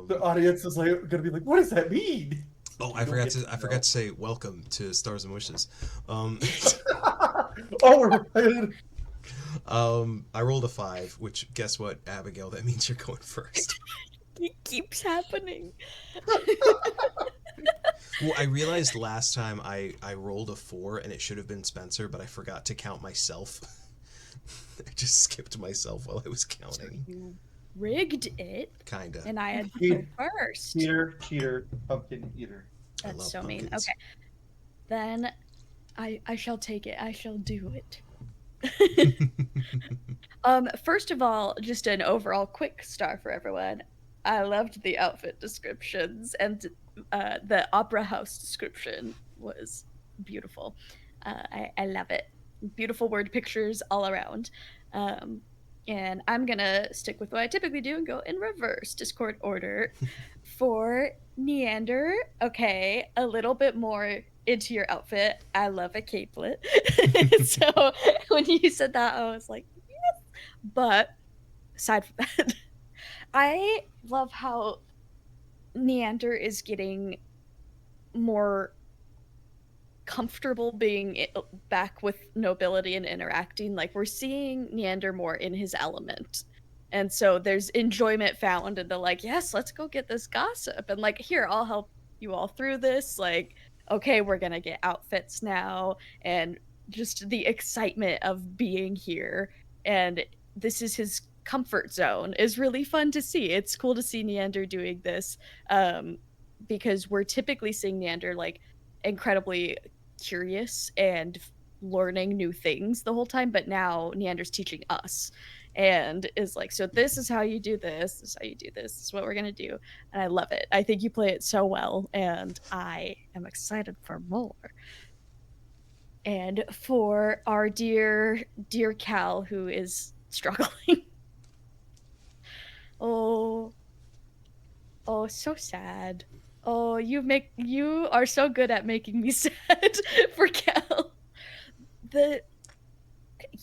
The audience is like gonna be like, "What does that mean?" Oh, I forgot to say welcome to Stars and Wishes. Um, Oh, we're I rolled a 5, which guess what, Abigail? That means you're going first. It keeps happening. Well, I realized last time I rolled a 4 and it should have been Spencer, but I forgot to count myself. I just skipped myself while I was counting. You rigged it, Kinda. and I had to go first. cheater, pumpkin eater. I That's love so mean. pumpkins. Okay, then I shall take it. I shall do it. First of all, just an overall quick star for everyone. I loved the outfit descriptions, and the opera house description was beautiful. I love it. Beautiful word pictures all around. And I'm gonna stick with what I typically do and go in reverse Discord order. For Neander, okay, a little bit more into your outfit. I love a capelet. So when you said that, I was like, yes. But aside from that, I love how Neander is getting more comfortable being back with nobility and interacting. Like, we're seeing Neander more in his element. And so there's enjoyment found in the like, yes, let's go get this gossip. And like, here, I'll help you all through this. Like, okay, we're gonna get outfits now. And just the excitement of being here. And this is his comfort zone is really fun to see. It's cool to see Neander doing this. Because we're typically seeing Neander like incredibly curious and learning new things the whole time, but now Neander's teaching us and is like, so this is how you do this is how you do this is what we're gonna do. And I love it. I think you play it so well, and I am excited for more. And for our dear Cal, who is struggling. oh so sad. Oh, you are so good at making me sad for Cal.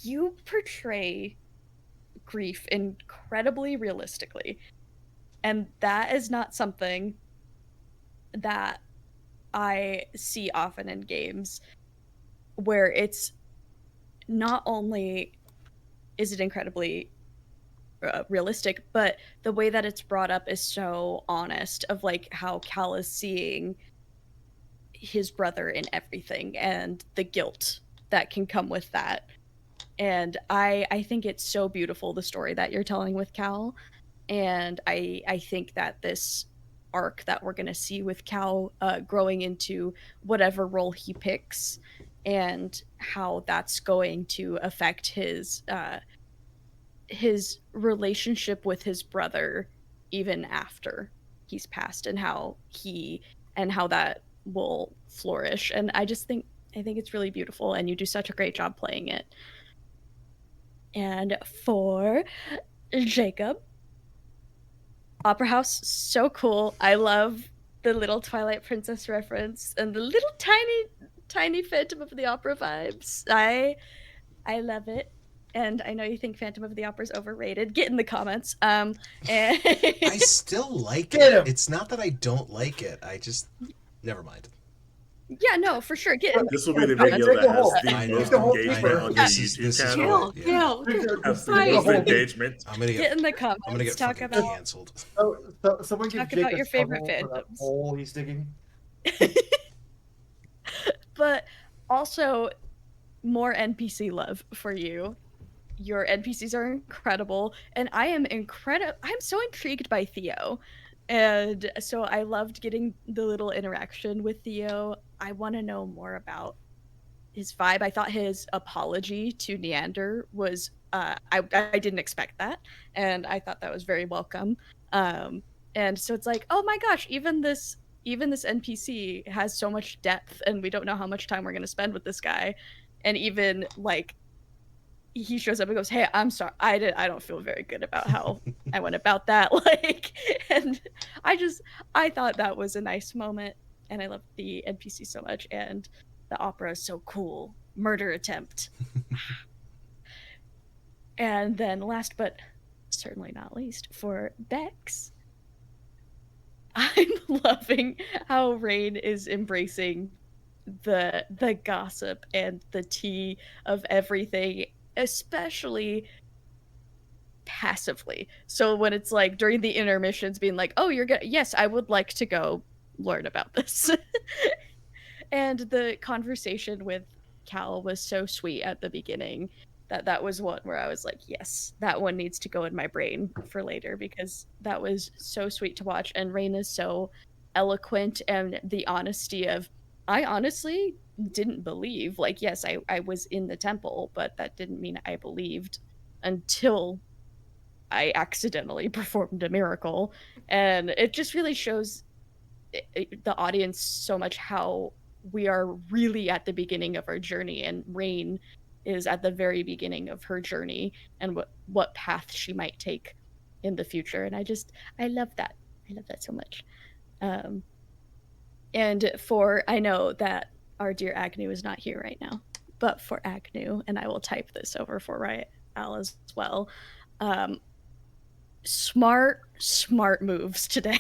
You portray grief incredibly realistically, and that is not something that I see often in games, where it's not only is it incredibly realistic, but the way that it's brought up is so honest, of like how Cal is seeing his brother in everything and the guilt that can come with that. And I think it's so beautiful, the story that you're telling with Cal. And I think that this arc that we're going to see with Cal growing into whatever role he picks, and how that's going to affect his relationship with his brother even after he's passed, and how that will flourish. And I think it's really beautiful, and you do such a great job playing it. And for Jacob, Opera House, so cool. I love the little Twilight Princess reference and the little tiny Phantom of the Opera vibes. I love it. And I know you think Phantom of the Opera is overrated. Get in the comments. And I still like it. It's not that I don't like it. I just never mind. Yeah, no, for sure. This will be the video that has the most engagement on your YouTube channel. Has the most engagement. I'm gonna get in the comments. I'm gonna get talk about canceled. So someone give talk Jake about your favorite for that fandoms. hole he's digging. But also more NPC love for you. Your NPCs are incredible, and I'm so intrigued by Theo. And so I loved getting the little interaction with Theo. I want to know more about his vibe. I thought his apology to Neander was I didn't expect that, and I thought that was very welcome. And so it's like, oh my gosh, even this NPC has so much depth, and we don't know how much time we're going to spend with this guy. And even like he shows up and goes, hey, I'm sorry, I don't feel very good about how I went about that. Like, and I thought that was a nice moment, and I love the NPC so much, and the opera is so cool. Murder attempt. And then last but certainly not least, for Bex, I'm loving how Rain is embracing the gossip and the tea of everything, especially passively. So when it's like during the intermissions being like, "Oh, you're gonna yes, I would like to go learn about this." And the conversation with Cal was so sweet at the beginning that was one where I was like, yes, that one needs to go in my brain for later because that was so sweet to watch. And Rain is so eloquent, and the honesty of, I honestly didn't believe. Like, yes, I was in the temple, but that didn't mean I believed until I accidentally performed a miracle. And it just really shows the audience so much how we are really at the beginning of our journey, and Rain is at the very beginning of her journey and what path she might take in the future. And I love that. I love that so much. And for, I know that our dear Agnew is not here right now, but for Agnew, and I will type this over for Rael as well. Smart moves today.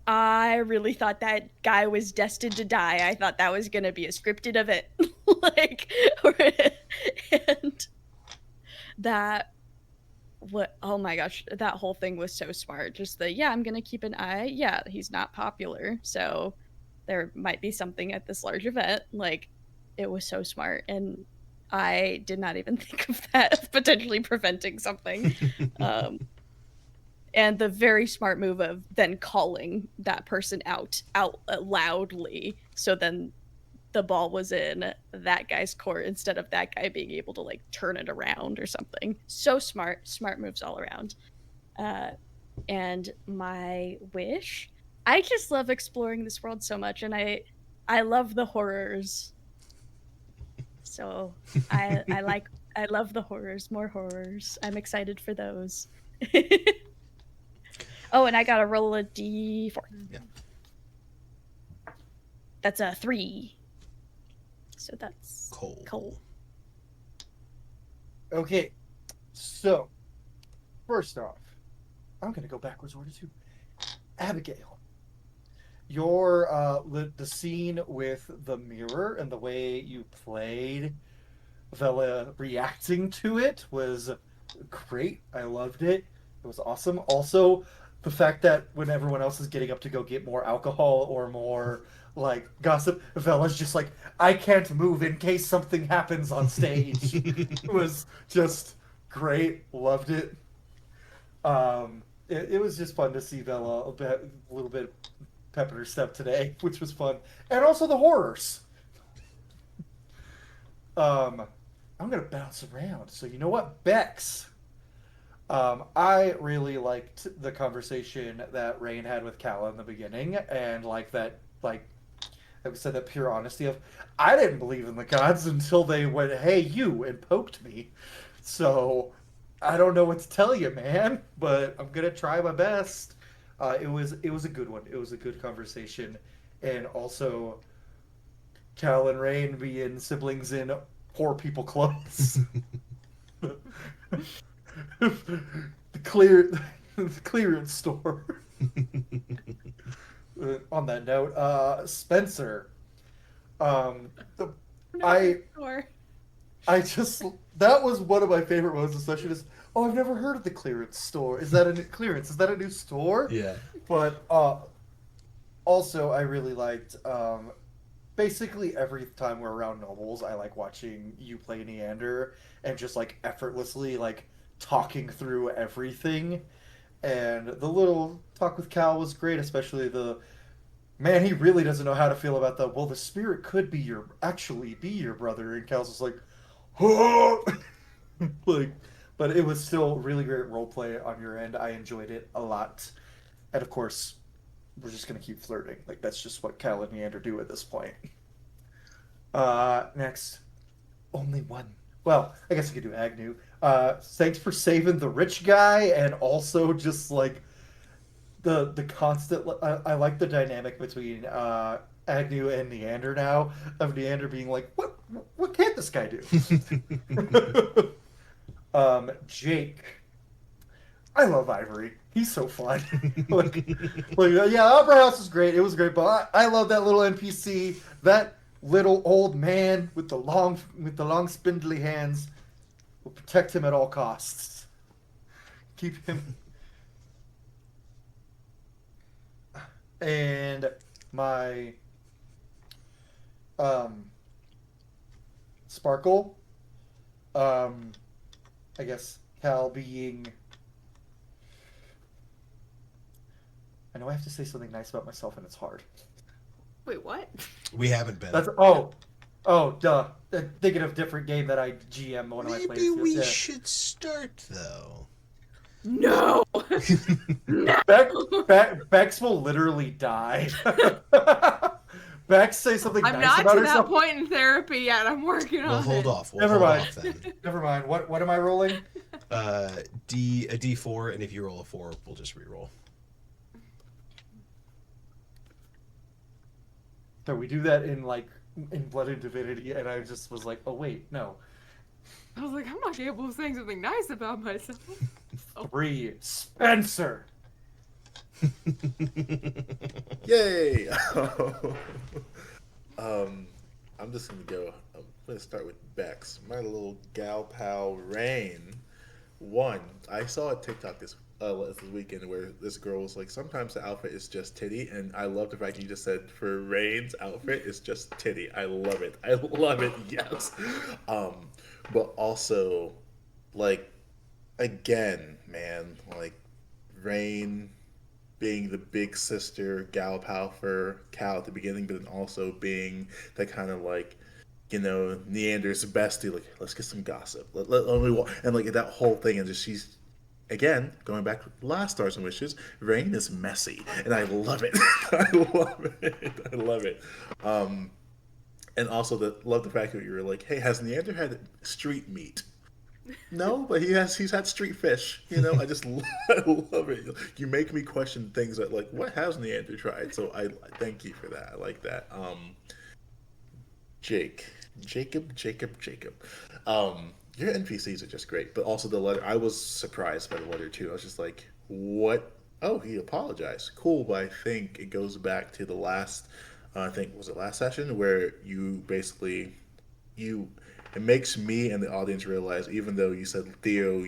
I really thought that guy was destined to die. I thought that was going to be a scripted event. And that, oh my gosh, that whole thing was so smart. Just I'm going to keep an eye. Yeah, he's not popular, so there might be something at this large event. Like, it was so smart. And I did not even think of that as potentially preventing something. And the very smart move of then calling that person out loudly, so then the ball was in that guy's court instead of that guy being able to like turn it around or something. So smart moves all around. And my wish, I just love exploring this world so much, and I love the horrors. So I love the horrors. More horrors. I'm excited for those. Oh, and I gotta roll a d4. Yeah. That's a 3. So that's Cole. Okay, so first off, I'm gonna go backwards order to Abigail. Your the scene with the mirror and the way you played Vela reacting to it was great. I loved it. It was awesome. Also, the fact that when everyone else is getting up to go get more alcohol or more like gossip, Vela's just like, I can't move in case something happens on stage. It was just great. Loved it. It was just fun to see Vela a little bit pep in her step today, which was fun. And also the horrors. I'm gonna bounce around. So you know what, Bex? I really liked the conversation that Rain had with Cal in the beginning, and like I said, that pure honesty of, I didn't believe in the gods until they went, hey, you, and poked me. So I don't know what to tell you, man, but I'm gonna try my best. It was a good one. It was a good conversation, and also Cal and Rain being siblings in poor people clothes. the clearance store. On that note, Spencer. I just, that was one of my favorite moments, especially just, oh, I've never heard of the clearance store. Is that a new clearance? Is that a new store? Yeah. But also, I really liked basically every time we're around nobles, I like watching you play Neander and just like effortlessly like talking through everything. And the little talk with Cal was great, especially the, man, he really doesn't know how to feel about the, well, the spirit could actually be your brother. And Cal's just like, oh! Like, but it was still really great roleplay on your end. I enjoyed it a lot. And of course, we're just going to keep flirting. Like, that's just what Cal and Neander do at this point. Next. Only one. Well, I guess I could do Agnew. Thanks for saving the rich guy, and also just, like, the constant... I like the dynamic between Agnew and Neander now, of Neander being like, what can't this guy do? Jake. I love Ivory. He's so fun. Yeah, Opera House is great. It was great, but I love that little NPC, that little old man with the long spindly hands. Will protect him at all costs. Keep him. And my Sparkle, I guess Cal being. I know I have to say something nice about myself, and it's hard. Wait, what? We haven't been. That's duh. Thinking of different game that I GM one of my players. Maybe we should start though. No. Bex will literally die. Bex say something I'm nice about herself. I'm not to that point in therapy yet. I'm working on it. Well, hold off. Never mind. Off then. Never mind. What am I rolling? A D4, and if you roll a 4, we'll just re-roll. So we do that in Blood and Divinity, and I just was like, oh wait, no. I was like, I'm not capable of saying something nice about myself. 3, Spencer. Yay! I'm just gonna go. I'm gonna start with Bex. My little gal pal Rain. I saw a TikTok this weekend where this girl was like, sometimes the outfit is just titty, and I love the fact you just said for Rain's outfit is just titty. I love it. I love it. Yes. But also, again, man, Rain being the big sister gal pal for Cal at the beginning, but then also being that kind of Neander's bestie, let's get some gossip. And that whole thing, and just she's, again, going back to last Stars and Wishes, Rain is messy, and I love it. I love it. And also love the fact that you were like, hey, has Neander had street meat? No, but he's had street fish. I love it. You make me question things that what has Neander tried? So I thank you for that. I like that. Jacob. Your NPCs are just great, but also the letter. I was surprised by the letter too. I was just like, what? Oh, he apologized. Cool, but I think it goes back to the last. I think was it last session where you basically it makes me and the audience realize, even though you said Theo,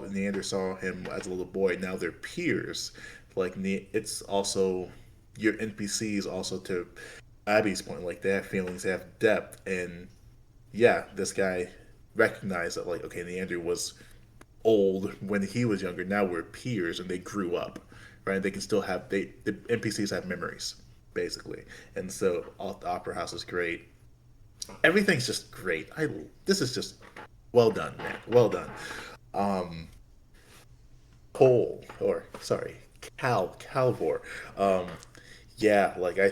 Neander saw him as a little boy, now they're peers. It's also your NPCs also, to Abby's point, they have feelings, they have depth, and yeah, this guy recognized that okay, Neander was old when he was younger. Now we're peers, and they grew up, right? They can still have the NPCs have memories, basically, and so the Opera House is great. Everything's just great. This is just well done, man. Well done. Calvor. Yeah, I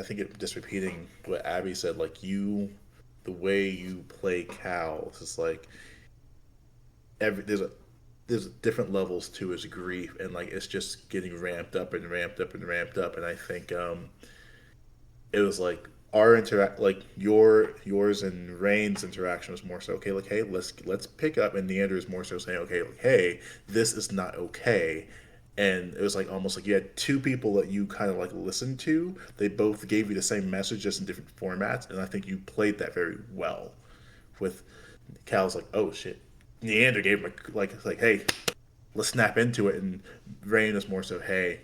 think just repeating what Abby said, the way you play Cal, it's just there's different levels to his grief, and it's just getting ramped up, and I think it was our yours and Rain's interaction was more so hey, let's pick up, and Neander is more so saying hey, this is not okay. And it was almost you had two people that you kind of listened to. They both gave you the same message, just in different formats, and I think you played that very well. With Cal's oh shit, Neander gave him hey, let's snap into it, and Rain is more so hey,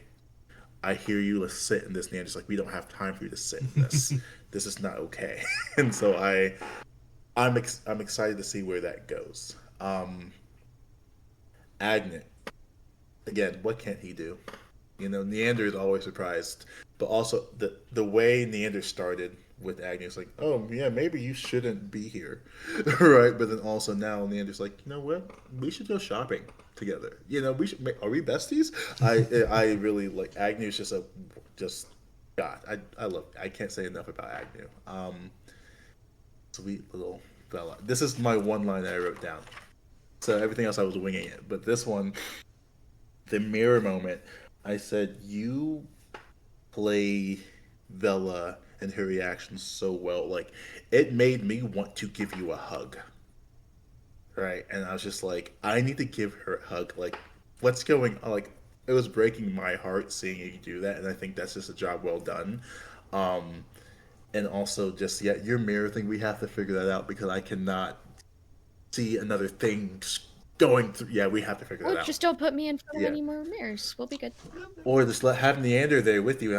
I hear you, let's sit in this. Neander's we don't have time for you to sit in this. This is not okay. And so I'm excited to see where that goes. Agnet. Again, what can't he do? Neander is always surprised, but also the way Neander started with Agnes, oh yeah, maybe you shouldn't be here, right? But then also now Neander's you know what? We should go shopping together. We should. Are we besties? I really Agnew. God. I can't say enough about Agnew. Sweet little fella. This is my one line that I wrote down. So everything else I was winging it, but this one. The mirror moment, I said, you play Vela and her reaction so well. It made me want to give you a hug. right? And I was just like, I need to give her a hug. Like, what's going on? Like, it was breaking my heart seeing you do that, and I think that's just a job well done. Um, and also just your mirror thing, we have to figure that out because I cannot see another thing just going through. Yeah, we have to figure Or that out. just don't put me in front of Yeah. any more mirrors. We'll be good. Or just have Neander there with you, and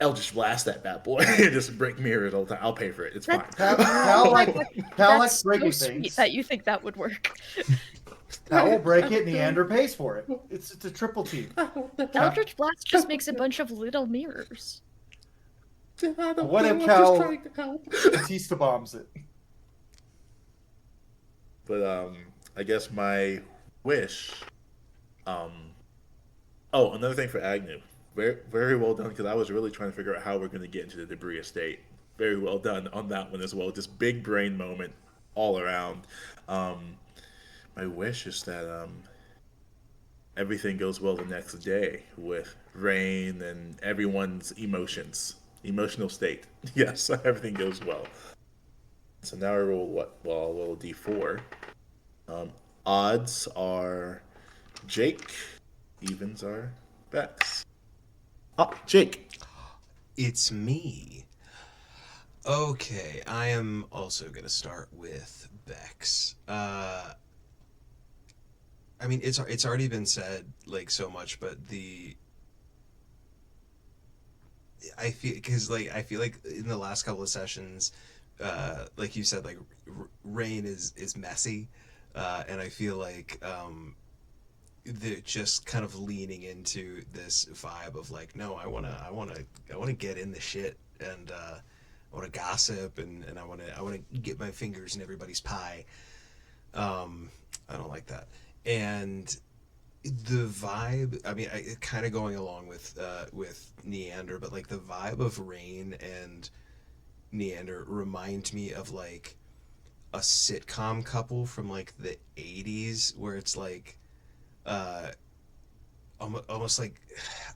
I'll just blast that bad boy and just break mirrors all the time. I'll pay for it. It's fine. Cal likes breaking so things. Sweet that you think that would work. Cal will break it, Neander pays for it. It's a triple team. Eldritch Blast just makes a bunch of little mirrors. What if Cal Batista bombs it? But I guess my wish. Oh, another thing for Agnew. Very, very well done, because I was really trying to figure out how we're going to get into the debris estate. Very well done on that one as well. Just big brain moment all around. My wish is that everything goes well the next day with Rain and everyone's emotional state. Yes, everything goes well. So now I roll what? Well, I'll roll D4. Odds are Jake. Evens are Bex. Oh, Jake. It's me. Okay, I am also gonna start with Bex. I mean, it's already been said like so much, but I feel like in the last couple of sessions, like you said, like Rain is messy, and I feel like they're just kind of leaning into this vibe of like, no, I wanna get in the shit, and I wanna gossip, and I wanna get my fingers in everybody's pie. I don't like that. And the vibe, I mean, kind of going along with Neander, but like the vibe of Rain and Neander remind me of like a sitcom couple from like the 80s, where it's like almost like,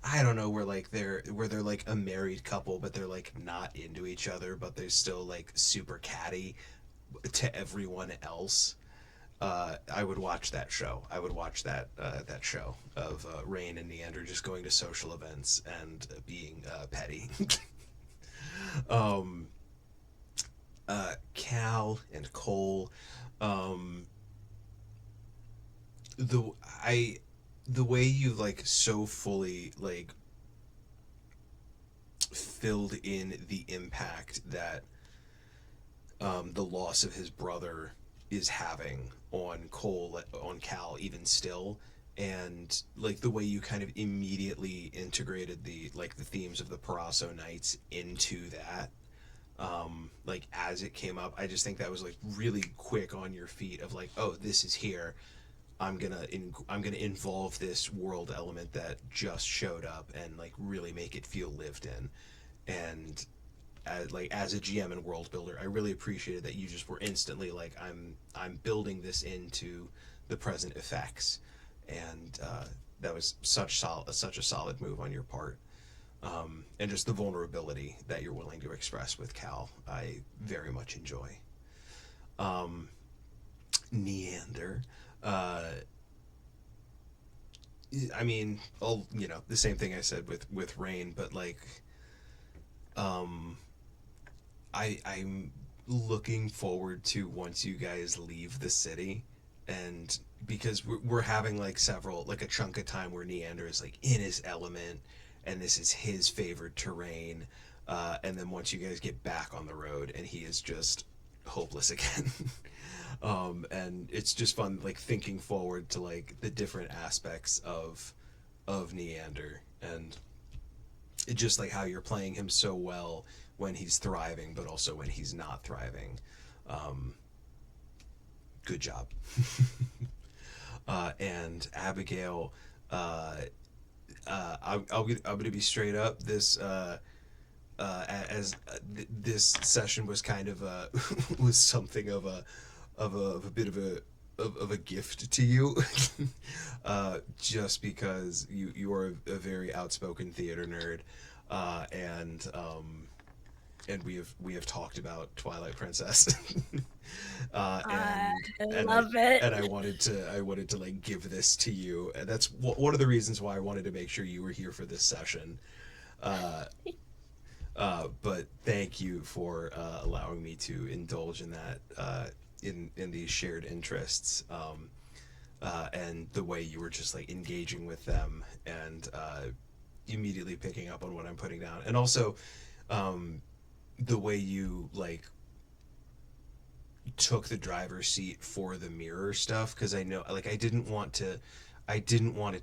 I don't know, where they're like a married couple, but they're like not into each other, but they're still like super catty to everyone else. I would watch that show. I would watch that show of Rain and Neander just going to social events and being petty. Cal and Cole, the way you like so fully like filled in the impact that the loss of his brother is having on Cal even still, and like the way you kind of immediately integrated the themes of the Paraso Knights into that, like as it came up, I just think that was like really quick on your feet of like, oh, this is here. I'm gonna involve this world element that just showed up and like really make it feel lived in. And as a GM and world builder, I really appreciated that you just were instantly like, I'm building this into the present effects, and that was such a solid move on your part. And just the vulnerability that you're willing to express with Cal, I very much enjoy. Neander, I mean, the same thing I said with Rain, but like, I'm looking forward to once you guys leave the city, and because we're having like a chunk of time where Neander is like in his element, and this is his favored terrain, and then once you guys get back on the road and he is just hopeless again. And it's just fun like thinking forward to like the different aspects of Neander, and it just like how you're playing him so well when he's thriving, but also when he's not thriving. Good job. And Abigail, I'm gonna be straight up. This this session was kind of was something of a bit of a gift to you, just because you are a very outspoken theater nerd, and we have talked about Twilight Princess. I and love it. And I wanted to like give this to you. And that's one of the reasons why I wanted to make sure you were here for this session. But thank you for allowing me to indulge in that, in these shared interests, and the way you were just like engaging with them and immediately picking up on what I'm putting down, and also the way you like took the driver's seat for the mirror stuff, because I know like I didn't want to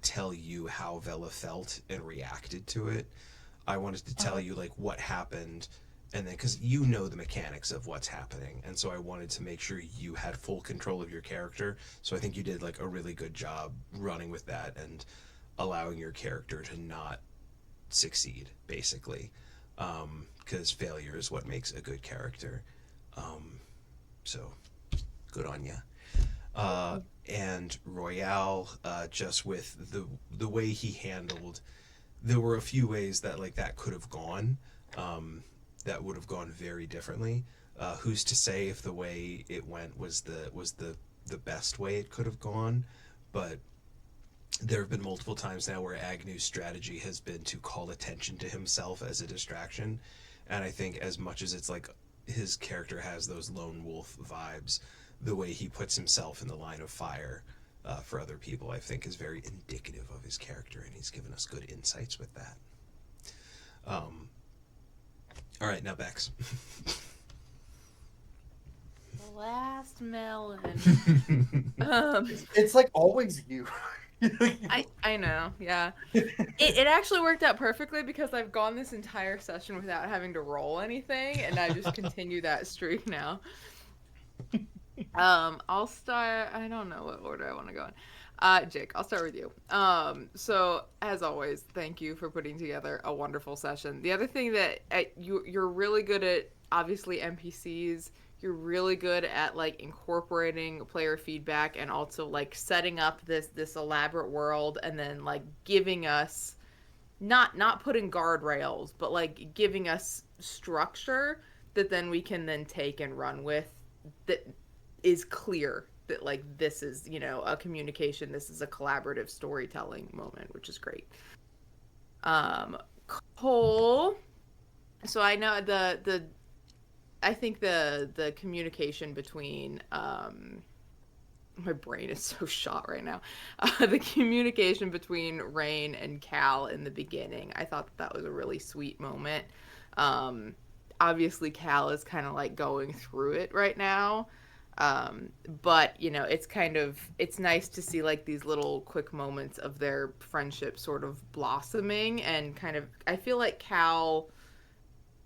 tell you how Vela felt and reacted to it. I wanted to tell you like what happened, and then because you know the mechanics of what's happening, and so I wanted to make sure you had full control of your character. So I think you did like a really good job running with that and allowing your character to not succeed, basically, because failure is what makes a good character. So good on you. And Royale, just with the way he handled, there were a few ways that like that could have gone, that would have gone very differently. Who's to say if the way it went was the best way it could have gone? But there have been multiple times now where Agnew's strategy has been to call attention to himself as a distraction, and I think as much as it's like his character has those lone wolf vibes, the way he puts himself in the line of fire for other people, I think, is very indicative of his character, and he's given us good insights with that. All right, now Bex. Last melon. It's like always you. I know, yeah. It actually worked out perfectly because I've gone this entire session without having to roll anything, and I just continue that streak now. I'll start. I don't know what order I want to go in. Jake, I'll start with you. So as always, thank you for putting together a wonderful session. The other thing that you're really good at, obviously NPCs. You're really good at like incorporating player feedback and also like setting up this elaborate world, and then like giving us not putting guardrails, but like giving us structure that then we can then take and run with, that is clear that like this is, you know, a communication, this is a collaborative storytelling moment, which is great. Cole, so I know I think the communication between my brain is so shot right now. The communication between Rain and Cal in the beginning, I thought that was a really sweet moment. Obviously Cal is kind of like going through it right now. But you know, it's nice to see like these little quick moments of their friendship sort of blossoming, and kind of, I feel like Cal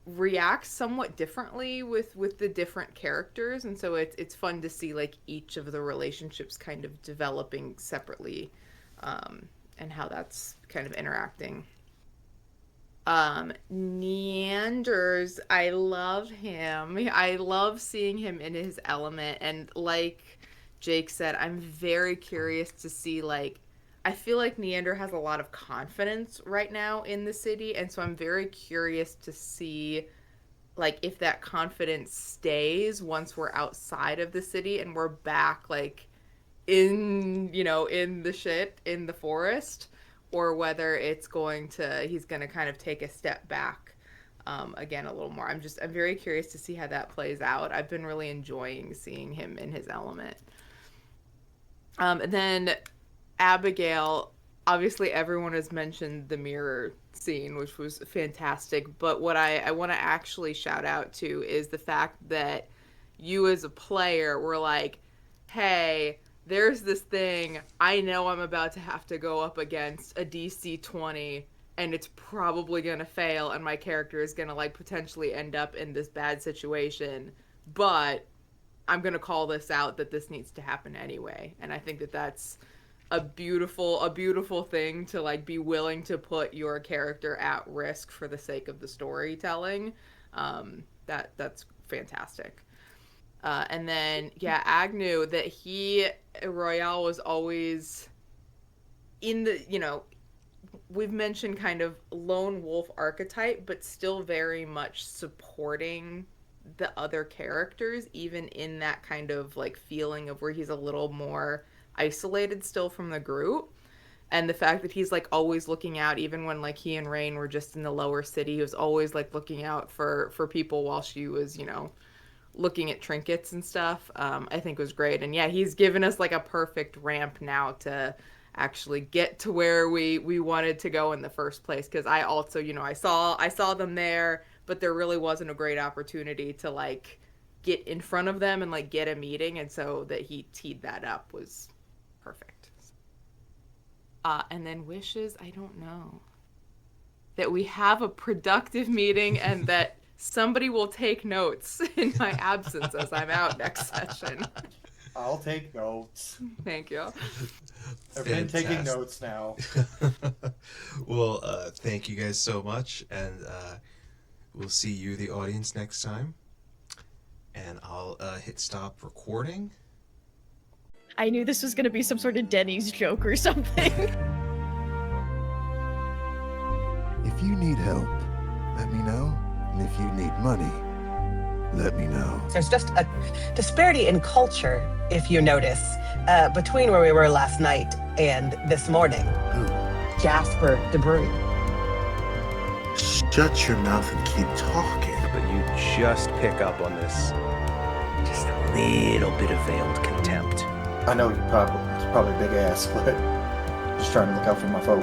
reacts somewhat differently with the different characters, and so it's fun to see like each of the relationships kind of developing separately, and how that's kind of interacting. Neanders, I love him. I love seeing him in his element, and like Jake said, I'm very curious to see, like, I feel like Neander has a lot of confidence right now in the city, and so I'm very curious to see like if that confidence stays once we're outside of the city and we're back like in, you know, in the forest, or whether he's going to kind of take a step back again a little more. I'm very curious to see how that plays out. I've been really enjoying seeing him in his element. And then Abigail, obviously everyone has mentioned the mirror scene, which was fantastic, but what I want to actually shout out to is the fact that you as a player were like, hey, there's this thing I know I'm about to have to go up against a DC 20, and it's probably gonna fail, and my character is gonna like potentially end up in this bad situation, but I'm gonna call this out that this needs to happen anyway. And I think that that's a beautiful thing, to like be willing to put your character at risk for the sake of the storytelling. That's fantastic. And then yeah, Agnew, that Royale was always in the, you know, we've mentioned kind of lone wolf archetype, but still very much supporting the other characters, even in that kind of like feeling of where he's a little more isolated still from the group. And the fact that he's like always looking out, even when like he and Rain were just in the lower city, he was always like looking out for people while she was, you know, looking at trinkets and stuff, I think was great. And yeah, he's given us like a perfect ramp now to actually get to where we wanted to go in the first place. Because I also, you know, I saw them there, but there really wasn't a great opportunity to like get in front of them and like get a meeting, and so that he teed that up was perfect. And then wishes, I don't know. That we have a productive meeting and that somebody will take notes in my absence as I'm out next session. I'll take notes. Thank you. I've been taking notes now. Well, thank you guys so much, and we'll see you, the audience, next time. And I'll hit stop recording. I knew this was going to be some sort of Denny's joke or something. If you need help, let me know. And if you need money, let me know. There's just a disparity in culture, if you notice, between where we were last night and this morning. Who? Jasper DeBrue. Shut your mouth and keep talking. But you just pick up on this. Just a little bit of veiled contempt. I know it's probably big ass, but just trying to look out for my folk.